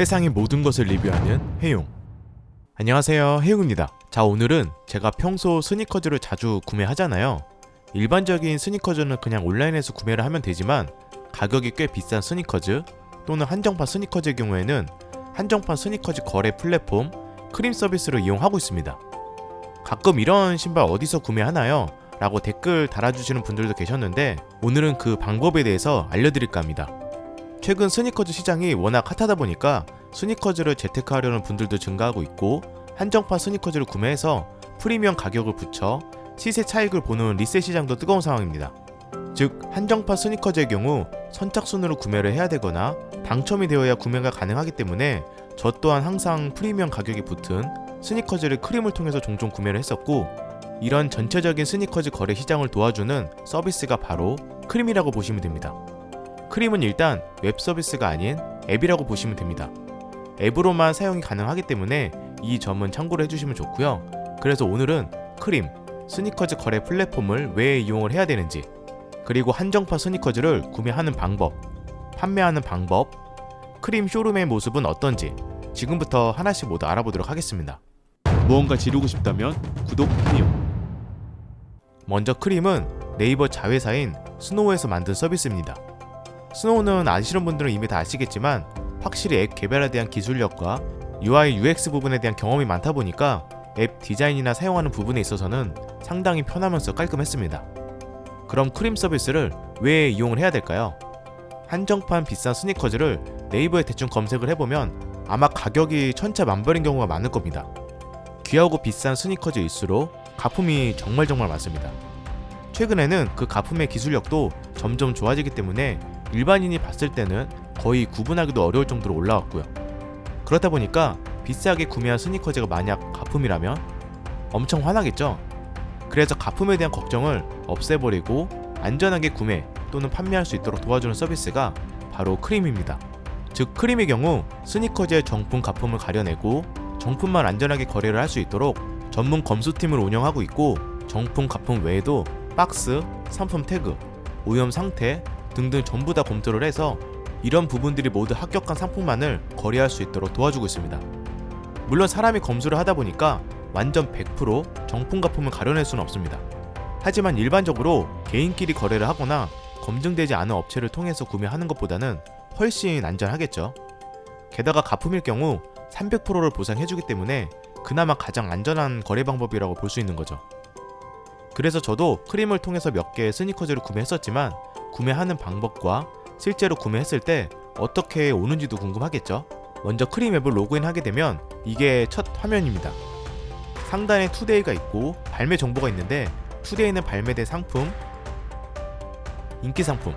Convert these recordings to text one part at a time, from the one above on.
세상의 모든 것을 리뷰하는 해용. 안녕하세요, 해용입니다. 자, 오늘은 제가 평소 스니커즈를 자주 구매하잖아요. 일반적인 스니커즈는 그냥 온라인에서 구매를 하면 되지만 가격이 꽤 비싼 스니커즈 또는 한정판 스니커즈의 경우에는 한정판 스니커즈 거래 플랫폼 크림 서비스를 이용하고 있습니다. 가끔 이런 신발 어디서 구매하나요? 라고 댓글 달아주시는 분들도 계셨는데 오늘은 그 방법에 대해서 알려드릴까 합니다. 최근 스니커즈 시장이 워낙 핫하다 보니까 스니커즈를 재테크하려는 분들도 증가하고 있고 한정판 스니커즈를 구매해서 프리미엄 가격을 붙여 시세 차익을 보는 리셀 시장도 뜨거운 상황입니다. 즉 한정판 스니커즈의 경우 선착순으로 구매를 해야 되거나 당첨이 되어야 구매가 가능하기 때문에 저 또한 항상 프리미엄 가격이 붙은 스니커즈를 크림을 통해서 종종 구매를 했었고 이런 전체적인 스니커즈 거래 시장을 도와주는 서비스가 바로 크림이라고 보시면 됩니다. 크림은 일단 웹 서비스가 아닌 앱이라고 보시면 됩니다. 앱으로만 사용이 가능하기 때문에 이 점은 참고를 해주시면 좋고요. 그래서 오늘은 크림, 스니커즈 거래 플랫폼을 왜 이용을 해야 되는지, 그리고 한정판 스니커즈를 구매하는 방법, 판매하는 방법, 크림 쇼룸의 모습은 어떤지 지금부터 하나씩 모두 알아보도록 하겠습니다. 무언가 지르고 싶다면 구독, 해용. 먼저 크림은 네이버 자회사인 스노우에서 만든 서비스입니다. 스노우는 아시는 분들은 이미 다 아시겠지만 확실히 앱 개발에 대한 기술력과 UI, UX 부분에 대한 경험이 많다 보니까 앱 디자인이나 사용하는 부분에 있어서는 상당히 편하면서 깔끔했습니다. 그럼 크림 서비스를 왜 이용을 해야 될까요? 한정판 비싼 스니커즈를 네이버에 대충 검색을 해보면 아마 가격이 천차만별인 경우가 많을 겁니다. 귀하고 비싼 스니커즈일수록 가품이 정말 많습니다. 최근에는 그 가품의 기술력도 점점 좋아지기 때문에 일반인이 봤을 때는 거의 구분하기도 어려울 정도로 올라왔고요. 그렇다 보니까 비싸게 구매한 스니커즈가 만약 가품이라면 엄청 화나겠죠? 그래서 가품에 대한 걱정을 없애버리고 안전하게 구매 또는 판매할 수 있도록 도와주는 서비스가 바로 크림입니다. 즉 크림의 경우 스니커즈의 정품 가품을 가려내고 정품만 안전하게 거래를 할 수 있도록 전문 검수팀을 운영하고 있고 정품 가품 외에도 박스, 상품 태그, 오염 상태 등등 전부 다 검토를 해서 이런 부분들이 모두 합격한 상품만을 거래할 수 있도록 도와주고 있습니다. 물론 사람이 검수를 하다 보니까 완전 100% 정품 가품을 가려낼 수는 없습니다. 하지만 일반적으로 개인끼리 거래를 하거나 검증되지 않은 업체를 통해서 구매하는 것보다는 훨씬 안전하겠죠. 게다가 가품일 경우 300%를 보상해주기 때문에 그나마 가장 안전한 거래 방법이라고 볼 수 있는 거죠. 그래서 저도 크림을 통해서 몇 개의 스니커즈를 구매했었지만 구매하는 방법과 실제로 구매했을 때 어떻게 오는지도 궁금하겠죠. 먼저 크림 앱을 로그인하게 되면 이게 첫 화면입니다. 상단에 투데이가 있고 발매 정보가 있는데 투데이는 발매된 상품, 인기 상품,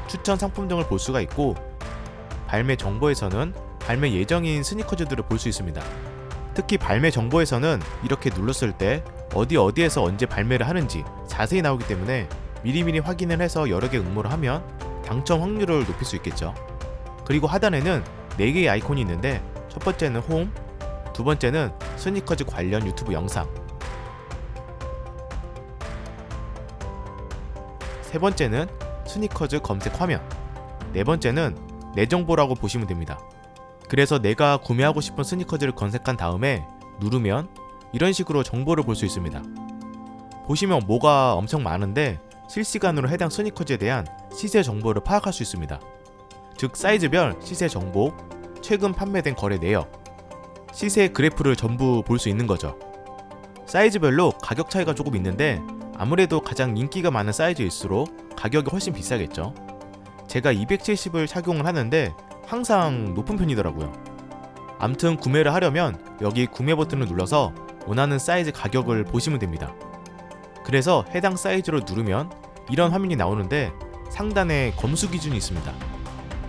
추천 상품 등을 볼 수가 있고 발매 정보에서는 발매 예정인 스니커즈들을 볼 수 있습니다. 특히 발매 정보에서는 이렇게 눌렀을 때 어디에서 언제 발매를 하는지 자세히 나오기 때문에 미리미리 확인을 해서 여러 개 응모를 하면 당첨 확률을 높일 수 있겠죠. 그리고 하단에는 4개의 아이콘이 있는데 첫 번째는 홈, 두 번째는 스니커즈 관련 유튜브 영상, 세 번째는 스니커즈 검색 화면, 네 번째는 내 정보라고 보시면 됩니다. 그래서 내가 구매하고 싶은 스니커즈를 검색한 다음에 누르면 이런 식으로 정보를 볼 수 있습니다. 보시면 뭐가 엄청 많은데 실시간으로 해당 스니커즈에 대한 시세 정보를 파악할 수 있습니다. 즉 사이즈별 시세 정보, 최근 판매된 거래 내역, 시세 그래프를 전부 볼 수 있는 거죠. 사이즈별로 가격 차이가 조금 있는데 아무래도 가장 인기가 많은 사이즈일수록 가격이 훨씬 비싸겠죠. 제가 270을 착용을 하는데 항상 높은 편이더라고요. 암튼 구매를 하려면 여기 구매 버튼을 눌러서 원하는 사이즈 가격을 보시면 됩니다. 그래서 해당 사이즈로 누르면 이런 화면이 나오는데 상단에 검수 기준이 있습니다.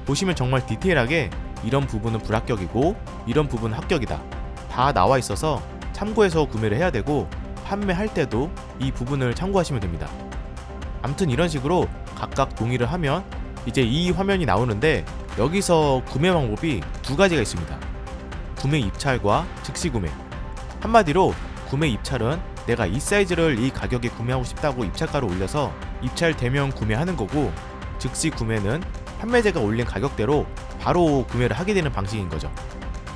보시면 정말 디테일하게 이런 부분은 불합격이고 이런 부분은 합격이다 다 나와 있어서 참고해서 구매를 해야 되고 판매할 때도 이 부분을 참고하시면 됩니다. 암튼 이런 식으로 각각 동의를 하면 이제 이 화면이 나오는데 여기서 구매 방법이 두 가지가 있습니다. 구매 입찰과 즉시 구매. 한마디로 구매 입찰은 내가 이 사이즈를 이 가격에 구매하고 싶다고 입찰가를 올려서 입찰되면 구매하는 거고 즉시 구매는 판매자가 올린 가격대로 바로 구매를 하게 되는 방식인 거죠.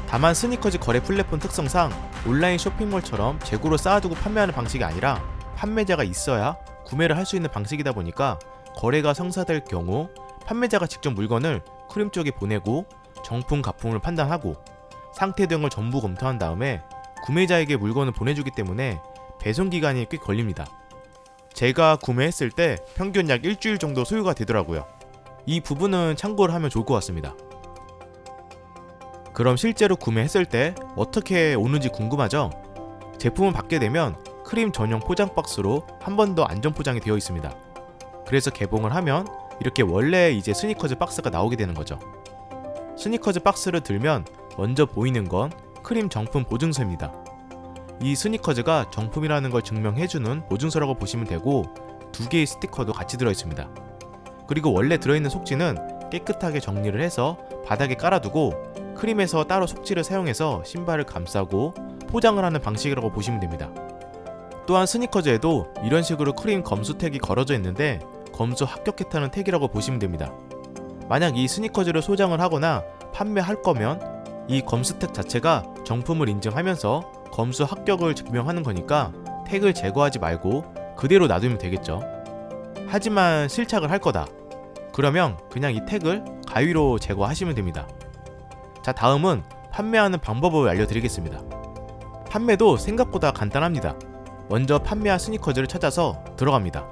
다만 스니커즈 거래 플랫폼 특성상 온라인 쇼핑몰처럼 재고로 쌓아두고 판매하는 방식이 아니라 판매자가 있어야 구매를 할 수 있는 방식이다 보니까 거래가 성사될 경우 판매자가 직접 물건을 크림 쪽에 보내고 정품 가품을 판단하고 상태 등을 전부 검토한 다음에 구매자에게 물건을 보내주기 때문에 배송기간이 꽤 걸립니다. 제가 구매했을 때 평균 약 일주일 정도 소요가 되더라고요. 이 부분은 참고를 하면 좋을 것 같습니다. 그럼 실제로 구매했을 때 어떻게 오는지 궁금하죠? 제품을 받게 되면 크림 전용 포장 박스로 한 번 더 안전 포장이 되어 있습니다. 그래서 개봉을 하면 이렇게 원래 이제 스니커즈 박스가 나오게 되는 거죠. 스니커즈 박스를 들면 먼저 보이는 건 크림 정품 보증서입니다. 이 스니커즈가 정품이라는 걸 증명해주는 보증서라고 보시면 되고 2개의 스티커도 같이 들어있습니다. 그리고 원래 들어있는 속지는 깨끗하게 정리를 해서 바닥에 깔아두고 크림에서 따로 속지를 사용해서 신발을 감싸고 포장을 하는 방식이라고 보시면 됩니다. 또한 스니커즈에도 이런 식으로 크림 검수 택이 걸어져 있는데 검수 합격했다는 택이라고 보시면 됩니다. 만약 이 스니커즈를 소장을 하거나 판매할 거면 이 검수 택 자체가 정품을 인증하면서 검수 합격을 증명하는 거니까 택을 제거하지 말고 그대로 놔두면 되겠죠. 하지만 실착을 할 거다. 그러면 그냥 이 택을 가위로 제거하시면 됩니다. 자, 다음은 판매하는 방법을 알려드리겠습니다. 판매도 생각보다 간단합니다. 먼저 판매한 스니커즈를 찾아서 들어갑니다.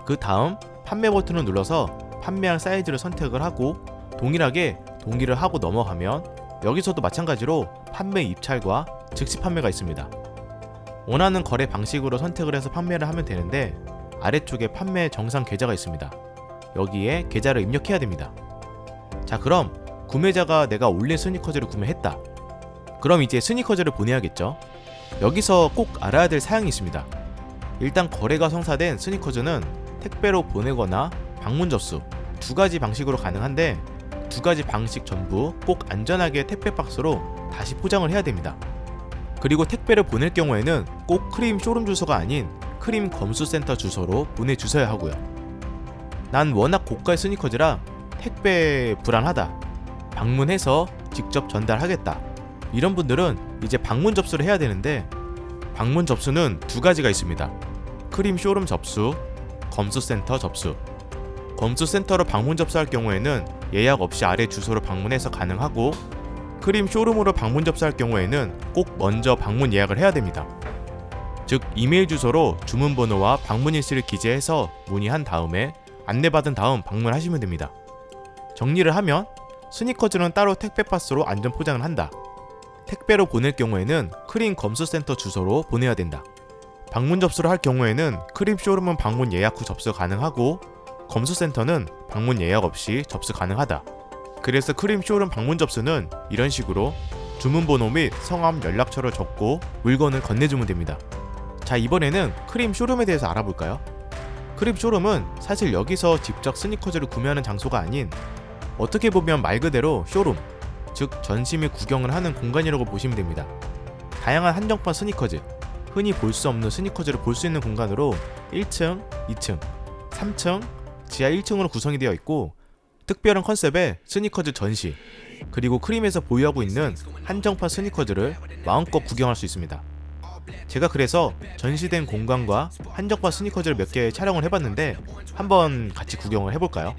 그 다음 판매 버튼을 눌러서 판매할 사이즈를 선택을 하고 동일하게 동의를 하고 넘어가면 여기서도 마찬가지로 판매 입찰과 즉시 판매가 있습니다. 원하는 거래 방식으로 선택을 해서 판매를 하면 되는데 아래쪽에 판매 정상 계좌가 있습니다. 여기에 계좌를 입력해야 됩니다. 자, 그럼 구매자가 내가 올린 스니커즈를 구매했다. 그럼 이제 스니커즈를 보내야겠죠. 여기서 꼭 알아야 될 사항이 있습니다. 일단 거래가 성사된 스니커즈는 택배로 보내거나 방문 접수 2가지 방식으로 가능한데 2가지 방식 전부 꼭 안전하게 택배 박스로 다시 포장을 해야 됩니다. 그리고 택배를 보낼 경우에는 꼭 크림 쇼룸 주소가 아닌 크림 검수센터 주소로 보내주셔야 하고요. 난 워낙 고가의 스니커즈라 택배 불안하다, 방문해서 직접 전달하겠다, 이런 분들은 이제 방문 접수를 해야 되는데 방문 접수는 2가지가 있습니다. 크림 쇼룸 접수, 검수센터 접수. 검수센터로 방문 접수할 경우에는 예약 없이 아래 주소로 방문해서 가능하고 크림 쇼룸으로 방문 접수할 경우에는 꼭 먼저 방문 예약을 해야 됩니다. 즉 이메일 주소로 주문번호와 방문 일시를 기재해서 문의한 다음에 안내받은 다음 방문하시면 됩니다. 정리를 하면 스니커즈는 따로 택배 박스로 안전 포장을 한다. 택배로 보낼 경우에는 크림 검수센터 주소로 보내야 된다. 방문 접수를 할 경우에는 크림 쇼룸은 방문 예약 후 접수 가능하고 검수센터는 방문 예약 없이 접수 가능하다. 그래서 크림 쇼룸 방문 접수는 이런 식으로 주문번호 및 성함 연락처를 적고 물건을 건네주면 됩니다. 자, 이번에는 크림 쇼룸에 대해서 알아볼까요? 크림 쇼룸은 사실 여기서 직접 스니커즈를 구매하는 장소가 아닌 어떻게 보면 말 그대로 쇼룸, 즉 전시 및 구경을 하는 공간이라고 보시면 됩니다. 다양한 한정판 스니커즈, 흔히 볼 수 없는 스니커즈를 볼 수 있는 공간으로 1층, 2층, 3층, 지하 1층으로 구성이 되어 있고 특별한 컨셉의 스니커즈 전시, 그리고 크림에서 보유하고 있는 한정판 스니커즈를 마음껏 구경할 수 있습니다. 제가 그래서 전시된 공간과 한정판 스니커즈를 몇 개 촬영을 해봤는데 한번 같이 구경을 해볼까요?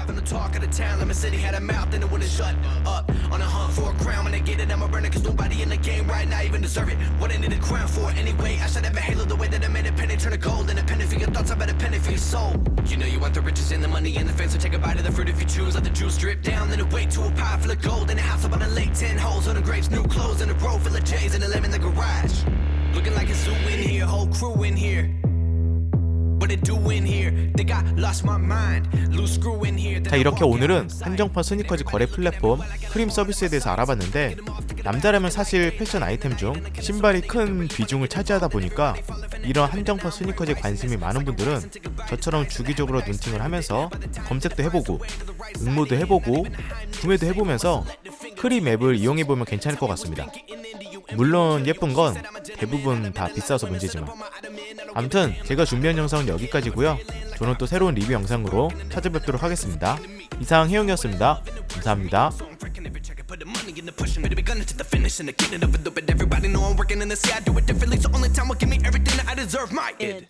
From the talk of the town, my city had a mouth and it wouldn't shut up. On a hunt for a crown, when I get it, I'ma burn it, cause nobody in the game right now even deserve it. What I need a crown for anyway, I should have a halo the way that I made a penny turn to gold. And a penny for your thoughts, I bet a penny for your soul. You know you want the riches and the money and the fame, so take a bite of the fruit if you choose. Let the juice drip down, then away to a pie full of gold. In a house up on a lake, 10 holes on the grapes, new clothes, and a row full of J's and a lemon in the garage. Looking like a zoo in here, whole crew in here. What it do in here? Think I lost my mind. Loose screw in here. 자, 이렇게 오늘은 한정판 스니커즈 거래 플랫폼 크림 서비스에 대해서 알아봤는데 남자라면 사실 패션 아이템 중 신발이 큰 비중을 차지하다 보니까 이런 한정판 스니커즈에 관심이 많은 분들은 저처럼 주기적으로 눈팅을 하면서 검색도 해보고 응모도 해보고 구매도 해보면서 크림 앱을 이용해보면 괜찮을 것 같습니다. 물론 예쁜 건 대부분 다 비싸서 문제지만. 아무튼 제가 준비한 영상은 여기까지고요. 저는 또 새로운 리뷰 영상으로 찾아뵙도록 하겠습니다. 이상 해용이었습니다. 감사합니다. Put the money in the pushing, but it be gunning to the finish and the getting of it. But everybody know I'm working in the sea. I do it differently, so only time will give me everything that I deserve. My id.